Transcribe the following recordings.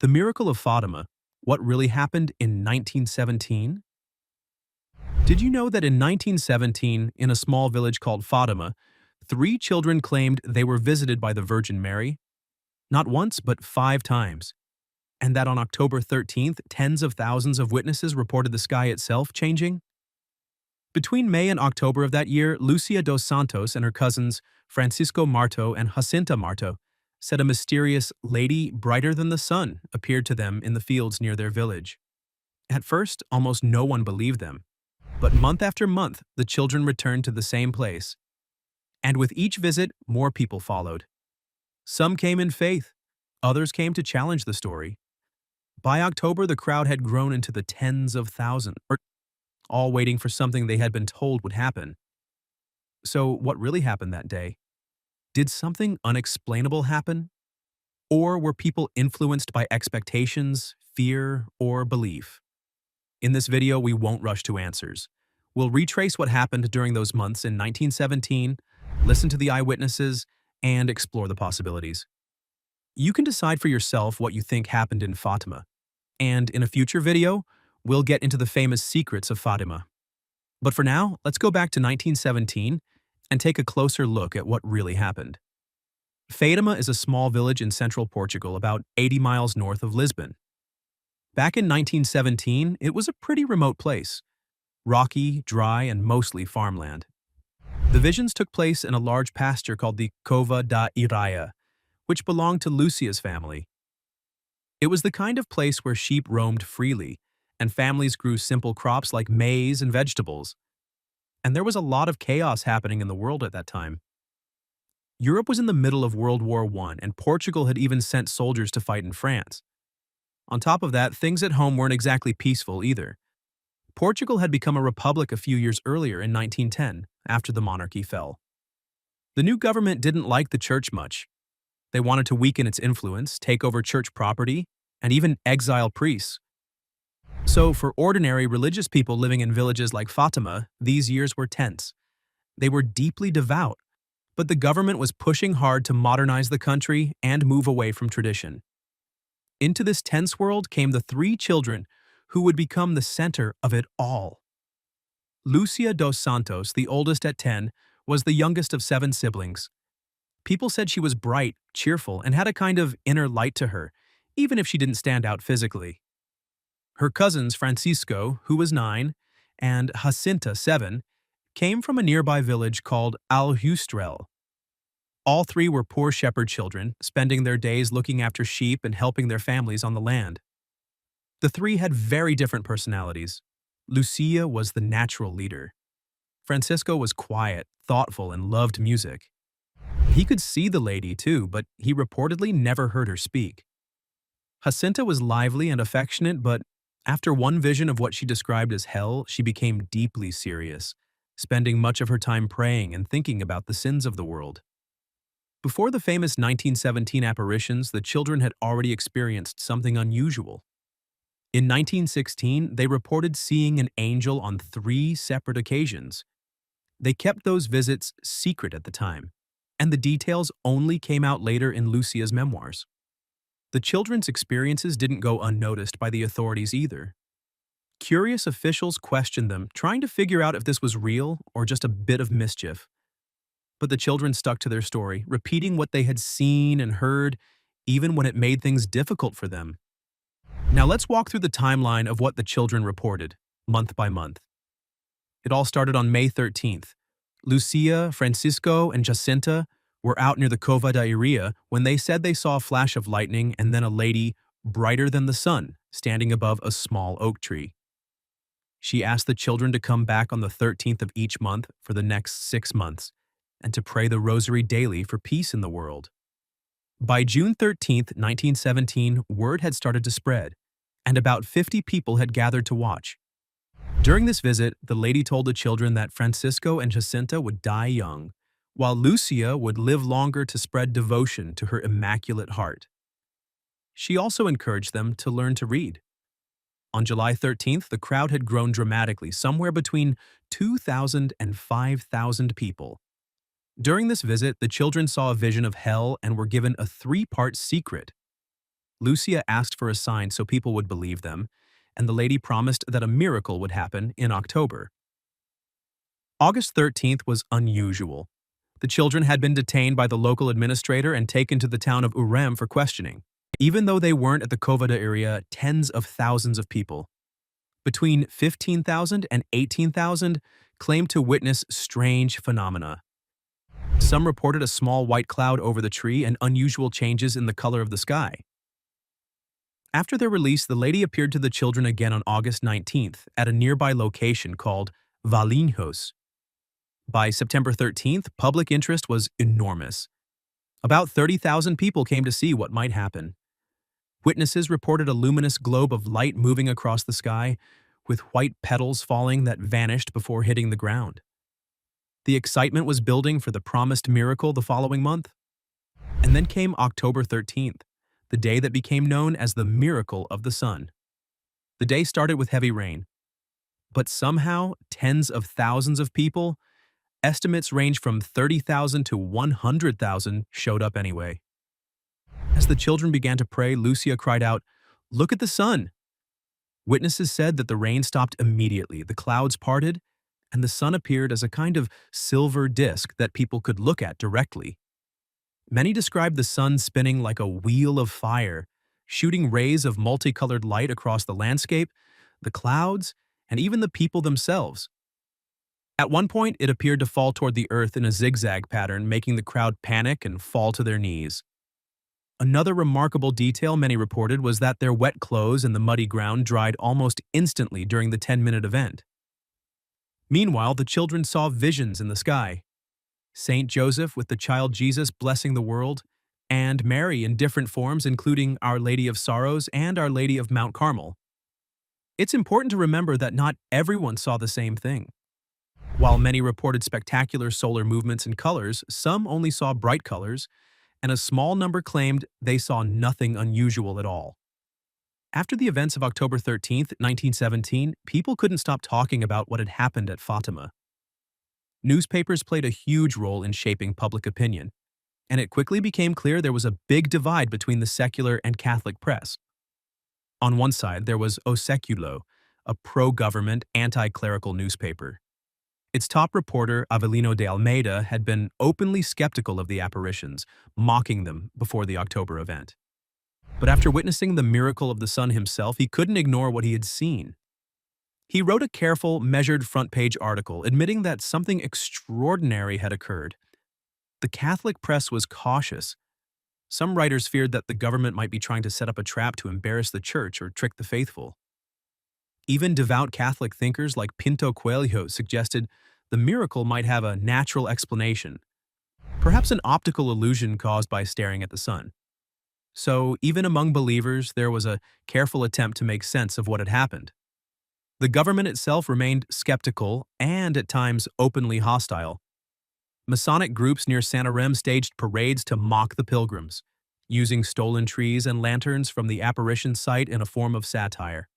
The Miracle of Fatima, what really happened in 1917? Did you know that in 1917, in a small village called Fatima, three children claimed they were visited by the Virgin Mary? Not once, but 5 times. And that on October 13th, tens of thousands of witnesses reported the sky itself changing? Between May and October of that year, Lucia dos Santos and her cousins, Francisco Marto and Jacinta Marto, said a mysterious lady brighter than the sun appeared to them in the fields near their village. At first, almost no one believed them. But month after month, the children returned to the same place. And with each visit, more people followed. Some came in faith, others came to challenge the story. By October, the crowd had grown into the tens of thousands, all waiting for something they had been told would happen. So, what really happened that day? Did something unexplainable happen? Or were people influenced by expectations, fear, or belief? In this video, we won't rush to answers. We'll retrace what happened during those months in 1917, listen to the eyewitnesses, and explore the possibilities. You can decide for yourself what you think happened in Fatima. And in a future video, we'll get into the famous Secrets of Fatima. But for now, let's go back to 1917 and take a closer look at what really happened. Fatima is a small village in central Portugal about 80 miles north of Lisbon. Back in 1917, it was a pretty remote place. Rocky, dry, and mostly farmland. The visions took place in a large pasture called the Cova da Iria, which belonged to Lucia's family. It was the kind of place where sheep roamed freely, and families grew simple crops like maize and vegetables. And there was a lot of chaos happening in the world at that time. Europe was in the middle of World War I, and Portugal had even sent soldiers to fight in France. On top of that, things at home weren't exactly peaceful either. Portugal had become a republic a few years earlier in 1910, after the monarchy fell. The new government didn't like the church much. They wanted to weaken its influence, take over church property, and even exile priests. So for ordinary religious people living in villages like Fatima, these years were tense. They were deeply devout, but the government was pushing hard to modernize the country and move away from tradition. Into this tense world came the three children who would become the center of it all. Lucia dos Santos, the oldest at 10, was the youngest of 7 siblings. People said she was bright, cheerful, and had a kind of inner light to her, even if she didn't stand out physically. Her cousins Francisco, who was 9, and Jacinta, 7, came from a nearby village called Aljustrel. All three were poor shepherd children, spending their days looking after sheep and helping their families on the land. The three had very different personalities. Lucia was the natural leader. Francisco was quiet, thoughtful, and loved music. He could see the lady too, but he reportedly never heard her speak. Jacinta was lively and affectionate, but after one vision of what she described as hell, she became deeply serious, spending much of her time praying and thinking about the sins of the world. Before the famous 1917 apparitions, the children had already experienced something unusual. In 1916, they reported seeing an angel on 3 separate occasions. They kept those visits secret at the time, and the details only came out later in Lucia's memoirs. The children's experiences didn't go unnoticed by the authorities either. Curious officials questioned them, trying to figure out if this was real or just a bit of mischief. But the children stuck to their story, repeating what they had seen and heard, even when it made things difficult for them. Now let's walk through the timeline of what the children reported, month by month. It all started on May 13th. Lucia, Francisco, and Jacinta were out near the Cova da Iria when they said they saw a flash of lightning and then a lady, brighter than the sun, standing above a small oak tree. She asked the children to come back on the 13th of each month for the next 6 months, and to pray the rosary daily for peace in the world. By June 13th, 1917, word had started to spread, and about 50 people had gathered to watch. During this visit, the lady told the children that Francisco and Jacinta would die young, while Lucia would live longer to spread devotion to her immaculate heart. She also encouraged them to learn to read. On July 13th, the crowd had grown dramatically, somewhere between 2,000 and 5,000 people. During this visit, the children saw a vision of hell and were given a 3-part secret. Lucia asked for a sign so people would believe them, and the lady promised that a miracle would happen in October. August 13th was unusual. The children had been detained by the local administrator and taken to the town of Urem for questioning. Even though they weren't at the Cova da Iria, tens of thousands of people, between 15,000 and 18,000, claimed to witness strange phenomena. Some reported a small white cloud over the tree and unusual changes in the color of the sky. After their release, the lady appeared to the children again on August 19th at a nearby location called Valinhos. By September 13th, public interest was enormous. About 30,000 people came to see what might happen. Witnesses reported a luminous globe of light moving across the sky, with white petals falling that vanished before hitting the ground. The excitement was building for the promised miracle the following month. And then came October 13th, the day that became known as the Miracle of the Sun. The day started with heavy rain. But somehow, tens of thousands of people, estimates range from 30,000 to 100,000, showed up anyway. As the children began to pray, Lucia cried out, "Look at the sun!" Witnesses said that the rain stopped immediately, the clouds parted, and the sun appeared as a kind of silver disk that people could look at directly. Many described the sun spinning like a wheel of fire, shooting rays of multicolored light across the landscape, the clouds, and even the people themselves. At one point, it appeared to fall toward the earth in a zigzag pattern, making the crowd panic and fall to their knees. Another remarkable detail many reported was that their wet clothes and the muddy ground dried almost instantly during the 10-minute event. Meanwhile, the children saw visions in the sky. Saint Joseph with the child Jesus blessing the world, and Mary in different forms including Our Lady of Sorrows and Our Lady of Mount Carmel. It's important to remember that not everyone saw the same thing. While many reported spectacular solar movements and colors, some only saw bright colors, and a small number claimed they saw nothing unusual at all. After the events of October 13th, 1917, people couldn't stop talking about what had happened at Fátima. Newspapers played a huge role in shaping public opinion, and it quickly became clear there was a big divide between the secular and Catholic press. On one side, there was O Século, a pro-government, anti-clerical newspaper. Its top reporter, Avelino de Almeida, had been openly skeptical of the apparitions, mocking them before the October event. But after witnessing the miracle of the sun himself, he couldn't ignore what he had seen. He wrote a careful, measured front-page article admitting that something extraordinary had occurred. The Catholic press was cautious. Some writers feared that the government might be trying to set up a trap to embarrass the church or trick the faithful. Even devout Catholic thinkers like Pinto Coelho suggested the miracle might have a natural explanation, perhaps an optical illusion caused by staring at the sun. So, even among believers, there was a careful attempt to make sense of what had happened. The government itself remained skeptical and, at times, openly hostile. Masonic groups near Santarém staged parades to mock the pilgrims, using stolen trees and lanterns from the apparition site in a form of satire.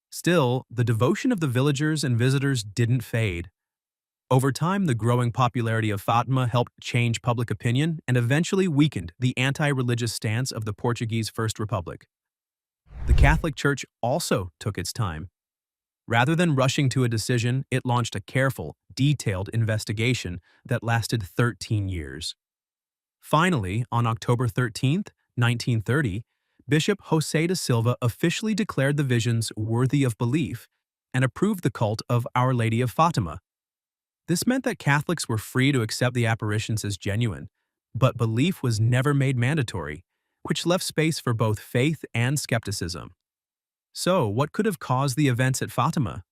Still, the devotion of the villagers and visitors didn't fade. Over time, the growing popularity of Fátima helped change public opinion and eventually weakened the anti-religious stance of the Portuguese First Republic. The Catholic Church also took its time. Rather than rushing to a decision, it launched a careful, detailed investigation that lasted 13 years. Finally, on October 13, 1930, Bishop José da Silva officially declared the visions worthy of belief and approved the cult of Our Lady of Fátima. This meant that Catholics were free to accept the apparitions as genuine, but belief was never made mandatory, which left space for both faith and skepticism. So, what could have caused the events at Fátima?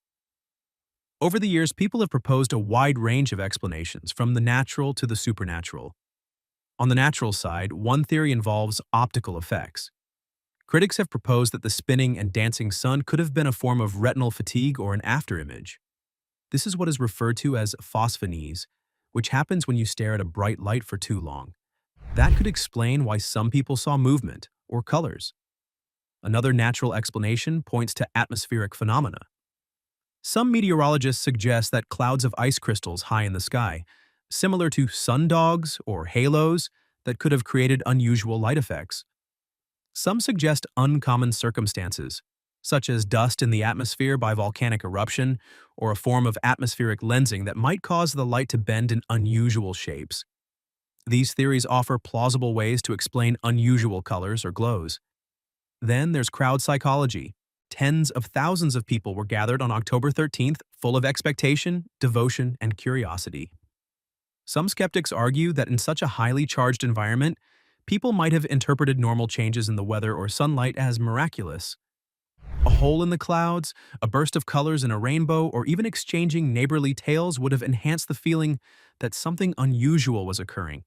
Over the years, people have proposed a wide range of explanations, from the natural to the supernatural. On the natural side, one theory involves optical effects. Critics have proposed that the spinning and dancing sun could have been a form of retinal fatigue or an afterimage. This is what is referred to as phosphonese, which happens when you stare at a bright light for too long. That could explain why some people saw movement or colors. Another natural explanation points to atmospheric phenomena. Some meteorologists suggest that clouds of ice crystals high in the sky, similar to sundogs or halos, that could have created unusual light effects. Some suggest uncommon circumstances, such as dust in the atmosphere by volcanic eruption or a form of atmospheric lensing that might cause the light to bend in unusual shapes. These theories offer plausible ways to explain unusual colors or glows. Then there's crowd psychology. Tens of thousands of people were gathered on October 13th, full of expectation, devotion, and curiosity. Some skeptics argue that in such a highly charged environment, people might have interpreted normal changes in the weather or sunlight as miraculous. A hole in the clouds, a burst of colors in a rainbow, or even exchanging neighborly tales would have enhanced the feeling that something unusual was occurring.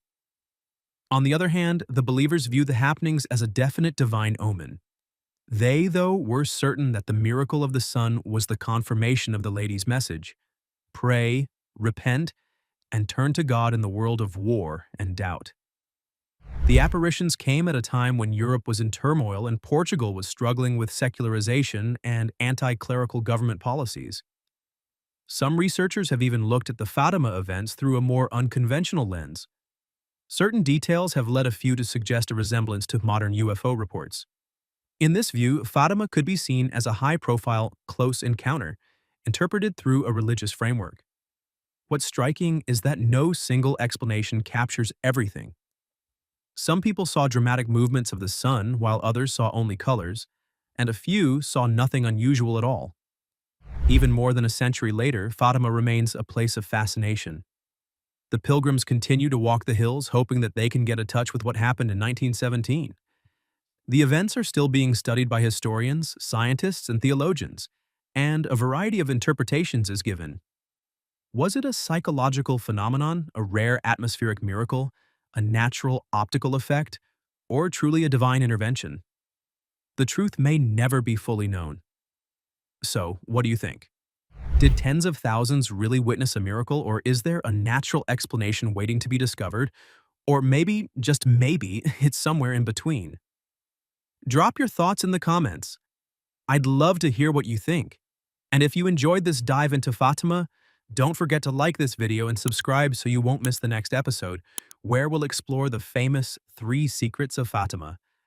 On the other hand, the believers view the happenings as a definite divine omen. They, though, were certain that the miracle of the sun was the confirmation of the lady's message. Pray, repent, and turn to God in the world of war and doubt. The apparitions came at a time when Europe was in turmoil and Portugal was struggling with secularization and anti-clerical government policies. Some researchers have even looked at the Fatima events through a more unconventional lens. Certain details have led a few to suggest a resemblance to modern UFO reports. In this view, Fatima could be seen as a high-profile, close encounter, interpreted through a religious framework. What's striking is that no single explanation captures everything. Some people saw dramatic movements of the sun, while others saw only colors, and a few saw nothing unusual at all. Even more than a century later, Fatima remains a place of fascination. The pilgrims continue to walk the hills, hoping that they can get in touch with what happened in 1917. The events are still being studied by historians, scientists, and theologians, and a variety of interpretations is given. Was it a psychological phenomenon, a rare atmospheric miracle, a natural optical effect, or truly a divine intervention? The truth may never be fully known. So, what do you think? Did tens of thousands really witness a miracle, or is there a natural explanation waiting to be discovered? Or maybe, just maybe, it's somewhere in between. Drop your thoughts in the comments. I'd love to hear what you think. And if you enjoyed this dive into Fatima, don't forget to like this video and subscribe so you won't miss the next episode, where we'll explore the famous 3 Secrets of Fatima.